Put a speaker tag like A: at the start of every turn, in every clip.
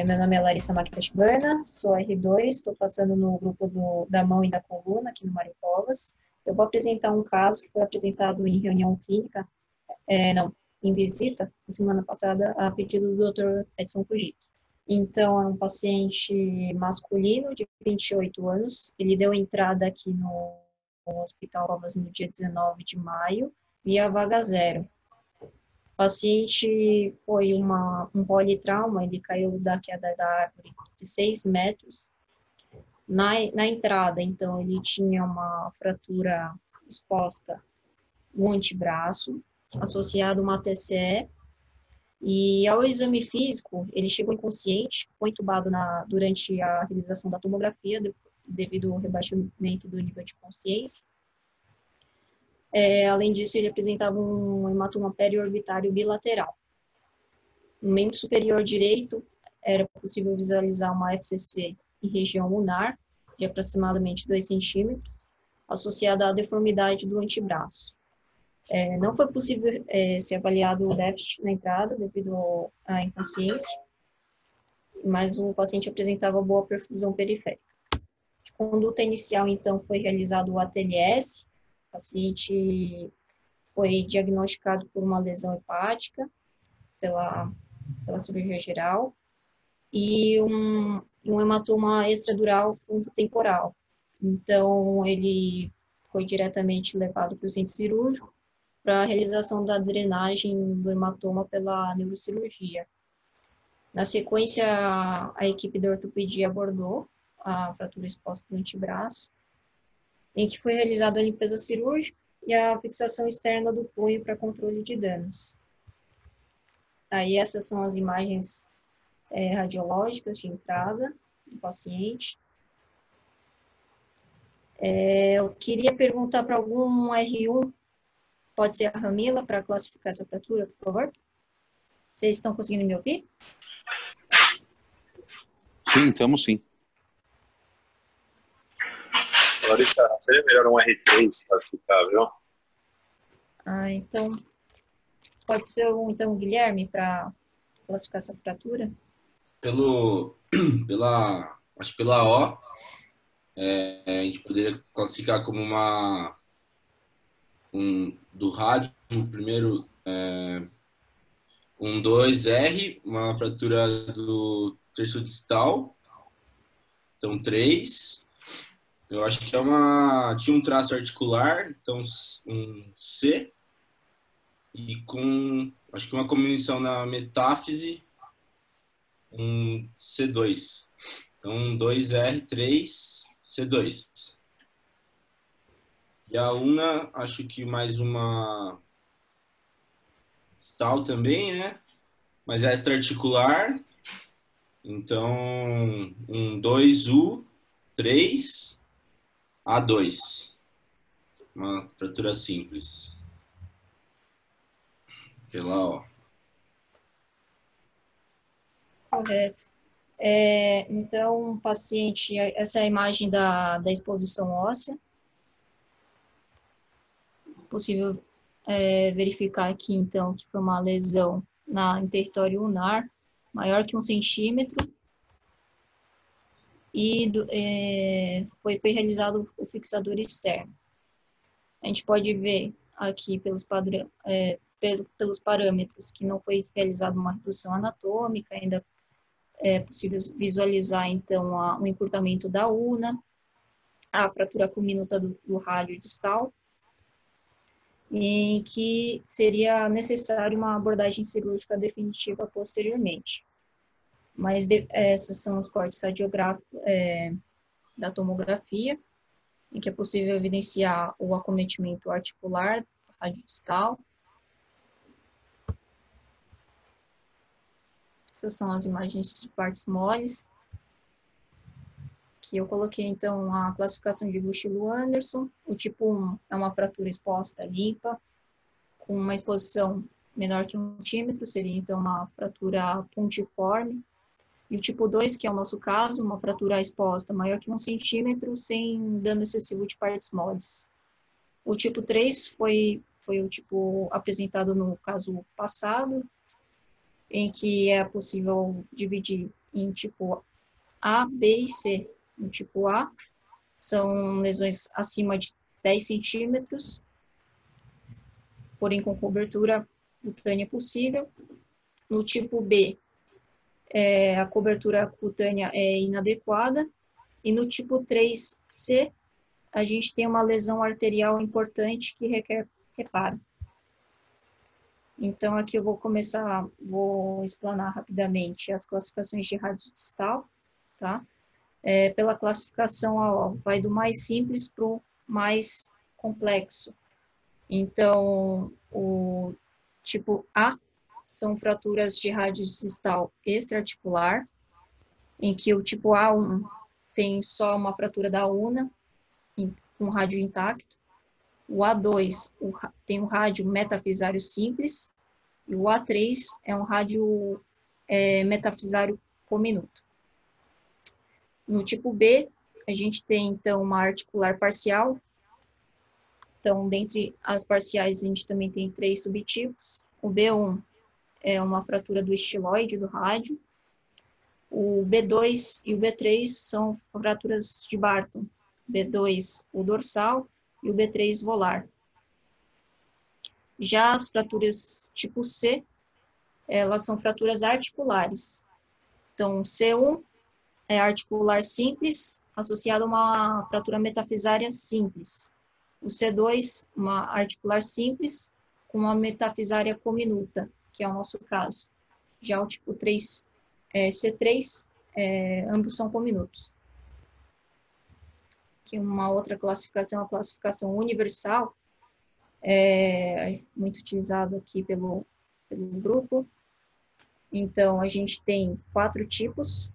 A: Meu nome é Larissa Makitashibana, sou R2, estou passando no grupo da mão e da coluna aqui no Mário Covas. Eu vou apresentar um caso que foi apresentado em reunião clínica, em visita, na semana passada, a pedido do Dr. Edson Fujito. Então, é um paciente masculino de 28 anos, ele deu entrada aqui no Hospital Covas no dia 19 de maio, via vaga zero. O paciente foi um politrauma, ele caiu da queda da árvore de 6 metros. Na entrada, então, ele tinha uma fratura exposta no antebraço, associado a uma TCE, e ao exame físico, ele chegou inconsciente, foi entubado durante a realização da tomografia, devido ao rebaixamento do nível de consciência. Além disso, ele apresentava um hematoma periorbitário bilateral. No membro superior direito, era possível visualizar uma FCC em região ulnar, de aproximadamente 2 centímetros, associada à deformidade do antebraço. Não foi possível ser avaliado o déficit na entrada, devido à inconsciência, mas o paciente apresentava boa perfusão periférica. De conduta inicial, então, foi realizado o ATLS. O paciente foi diagnosticado por uma lesão hepática pela cirurgia geral e um hematoma extradural frontotemporal. Então, ele foi diretamente levado para o centro cirúrgico para a realização da drenagem do hematoma pela neurocirurgia. Na sequência, a equipe da ortopedia abordou a fratura exposta do antebraço, em que foi realizada a limpeza cirúrgica e a fixação externa do punho para controle de danos. Aí essas são as imagens radiológicas de entrada do paciente. Eu queria perguntar para algum R1, pode ser a Ramila, para classificar essa fratura, por favor? Vocês estão conseguindo me ouvir?
B: Sim, estamos sim.
C: Larissa, seria melhor um R3 para ficar, viu?
A: Então, pode ser então o Guilherme para classificar essa fratura?
D: Acho que pela O, a gente poderia classificar como do rádio, primeiro, 2R, uma fratura do terço distal, então 3. Eu acho que tinha um traço articular, então um C, e acho que uma combinação na metáfise, um C2. Então, 2R3, C2. E a UNA, acho que mais uma distal também, né? Mas extra-articular. Então, um 2U, 3, A2. Uma fratura simples. Pela O.
A: Correto. Então, paciente, essa é a imagem da exposição óssea. Possível verificar aqui, então, que foi uma lesão em território ulnar, maior que 1 centímetro, e foi realizado o fixador externo. A gente pode ver aqui pelos parâmetros que não foi realizada uma redução anatômica, ainda é possível visualizar, então, o encurtamento da una, a fratura comínota do rádio distal, em que seria necessário uma abordagem cirúrgica definitiva posteriormente. Mas esses são os cortes radiográficos da tomografia, em que é possível evidenciar o acometimento articular, radiodistal. Essas são as imagens de partes moles, que eu coloquei, então, a classificação de Gushilo-Anderson. O tipo 1 é uma fratura exposta limpa, com uma exposição menor que 1 centímetro, seria, então, uma fratura pontiforme. E o tipo 2, que é o nosso caso, uma fratura exposta maior que 1 centímetro, sem dano excessivo de partes moles. O tipo 3 foi o tipo apresentado no caso passado, em que é possível dividir em tipo A, B e C. No tipo A, são lesões acima de 10 centímetros, porém com cobertura cutânea possível. No tipo B, a cobertura cutânea é inadequada. E no tipo 3C, a gente tem uma lesão arterial importante que requer reparo. Então, aqui eu vou explanar rapidamente as classificações de rádio distal, tá? Pela classificação, ó, vai do mais simples para o mais complexo. Então, o tipo A são fraturas de rádio distal extraarticular, em que o tipo A1 tem só uma fratura da una, com rádio intacto. O A2 tem um rádio metafisário simples, e o A3 é um rádio metafisário cominuto. No tipo B, a gente tem, então, uma articular parcial. Então, dentre as parciais, a gente também tem 3 subtipos. O B1 é uma fratura do estiloide do rádio. O B2 e o B3 são fraturas de Barton. B2, o dorsal, e o B3, volar. Já as fraturas tipo C, elas são fraturas articulares. Então, C1 é articular simples, associado a uma fratura metafisária simples. O C2, uma articular simples, com uma metafisária cominuta, que é o nosso caso. Já o tipo 3, C3, ambos são cominutos. Aqui uma outra classificação, a classificação universal, muito utilizado aqui pelo grupo. Então, a gente tem 4 tipos,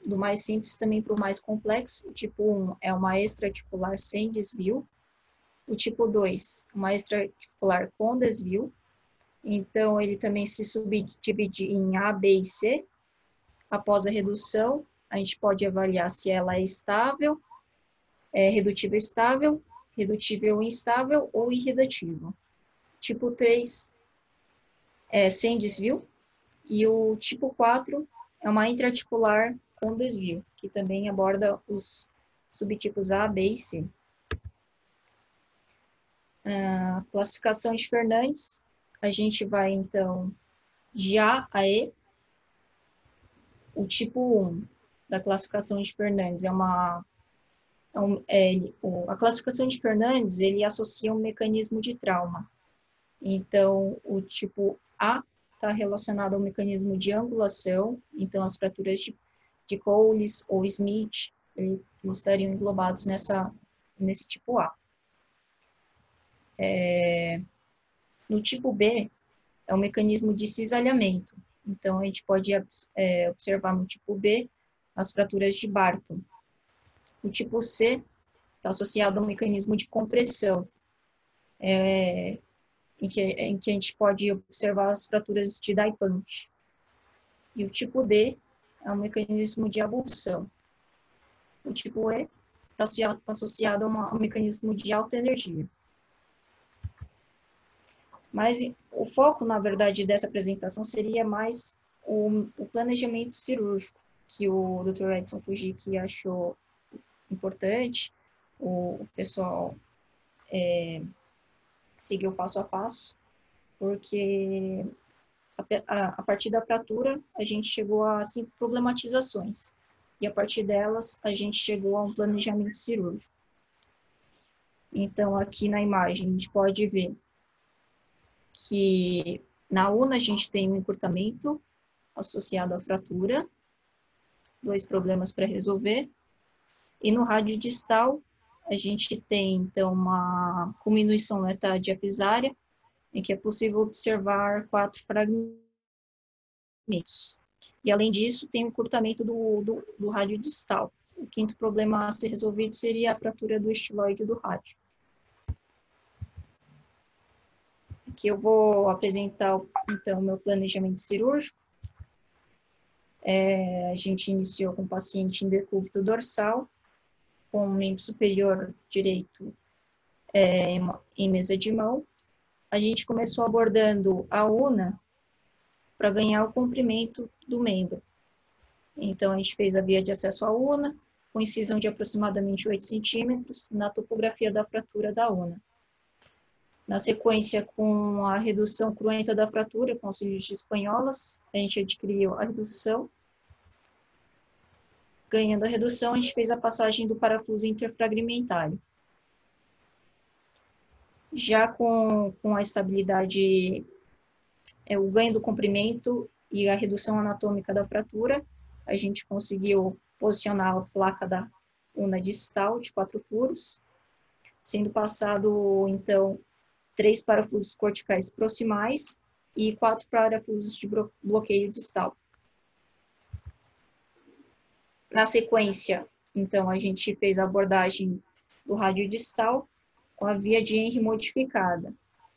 A: do mais simples também para o mais complexo. O tipo 1 é uma extraarticular sem desvio. O tipo 2, uma extraarticular com desvio. Então, ele também se subdivide em A, B e C. Após a redução, a gente pode avaliar se ela é estável, redutível estável, redutível instável ou irredutível. Tipo 3 é sem desvio. E o tipo 4 é uma intraarticular com desvio, que também aborda os subtipos A, B e C. A classificação de Fernandes, a gente vai, então, de A a E. O tipo 1 da classificação de Fernandes a classificação de Fernandes, ele associa um mecanismo de trauma. Então, o tipo A está relacionado ao mecanismo de angulação, então as fraturas de Coles ou Smith, eles estariam englobados nesse tipo A. No tipo B, é o mecanismo de cisalhamento. Então, a gente pode observar no tipo B as fraturas de Barton. O tipo C está associado a um mecanismo de compressão, em que a gente pode observar as fraturas de Dupont. E o tipo D é um mecanismo de abulsão. O tipo E está associado a um mecanismo de alta energia. Mas o foco, na verdade, dessa apresentação seria mais o planejamento cirúrgico, que o Dr. Edson Fujiki achou importante, o pessoal seguiu passo a passo, porque a partir da fratura a gente chegou a 5 problematizações, e a partir delas a gente chegou a um planejamento cirúrgico. Então, aqui na imagem a gente pode ver que na una a gente tem um encurtamento associado à fratura, 2 problemas para resolver, e no rádio distal a gente tem, então, uma diminuição metadiafisária, em que é possível observar 4 fragmentos. E, além disso, tem o encurtamento do rádio distal. O quinto problema a ser resolvido seria a fratura do estiloide do rádio. Aqui eu vou apresentar, então, o meu planejamento cirúrgico. A gente iniciou com o paciente em decúbito dorsal, com o membro superior direito em mesa de mão. A gente começou abordando a una para ganhar o comprimento do membro. Então, a gente fez a via de acesso à una, com incisão de aproximadamente 8 centímetros na topografia da fratura da una. Na sequência, com a redução cruenta da fratura, com auxílio de espanholas, a gente adquiriu a redução. Ganhando a redução, a gente fez a passagem do parafuso interfragmentário. Já com a estabilidade, o ganho do comprimento e a redução anatômica da fratura, a gente conseguiu posicionar a placa da una distal de 4 furos, sendo passado, então, 3 parafusos corticais proximais e 4 parafusos de bloqueio distal. Na sequência, então, a gente fez a abordagem do rádio distal com a via de Henry modificada,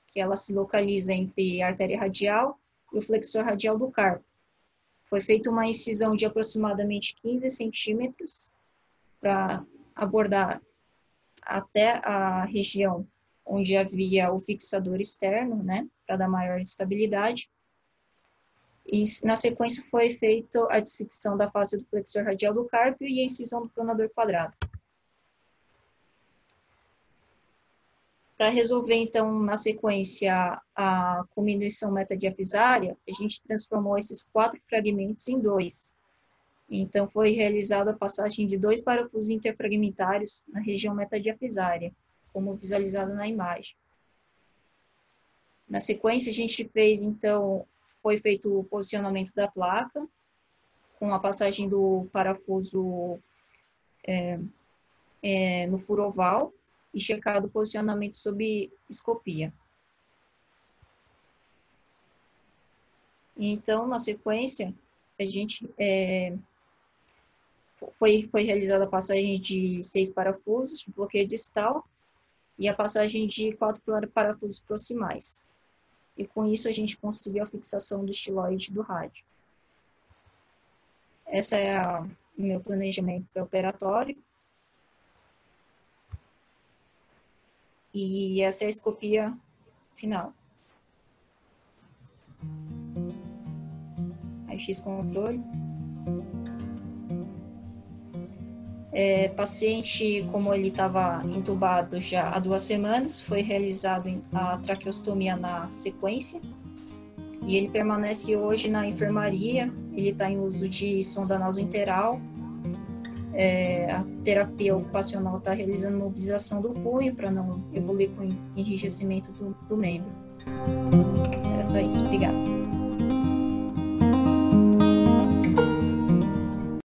A: que ela se localiza entre a artéria radial e o flexor radial do carpo. Foi feita uma incisão de aproximadamente 15 centímetros para abordar até a região onde havia o fixador externo, né, para dar maior estabilidade. E na sequência foi feita a dissecção da face do flexor radial do carpio e a incisão do pronador quadrado. Para resolver, então, na sequência, a cominuição metadiafisária, a gente transformou esses 4 fragmentos em 2. Então, foi realizada a passagem de 2 parafusos interfragmentários na região metadiafisária, como visualizado na imagem. Na sequência, a gente fez, então, foi feito o posicionamento da placa, com a passagem do parafuso no furo oval, e checado o posicionamento sob escopia. Então, na sequência, a gente foi realizada a passagem de 6 parafusos de bloqueio distal e a passagem de 4 parafusos proximais. E com isso a gente conseguiu a fixação do estiloide do rádio. Esse é o meu planejamento pré-operatório. E essa é a escopia final. Raio-X controle. Paciente, como ele estava entubado já há 2 semanas, foi realizado a traqueostomia na sequência. E ele permanece hoje na enfermaria. Ele está em uso de sonda nasointeral. A terapia ocupacional está realizando mobilização do punho para não evoluir com enrijecimento do membro. Era só isso. Obrigada.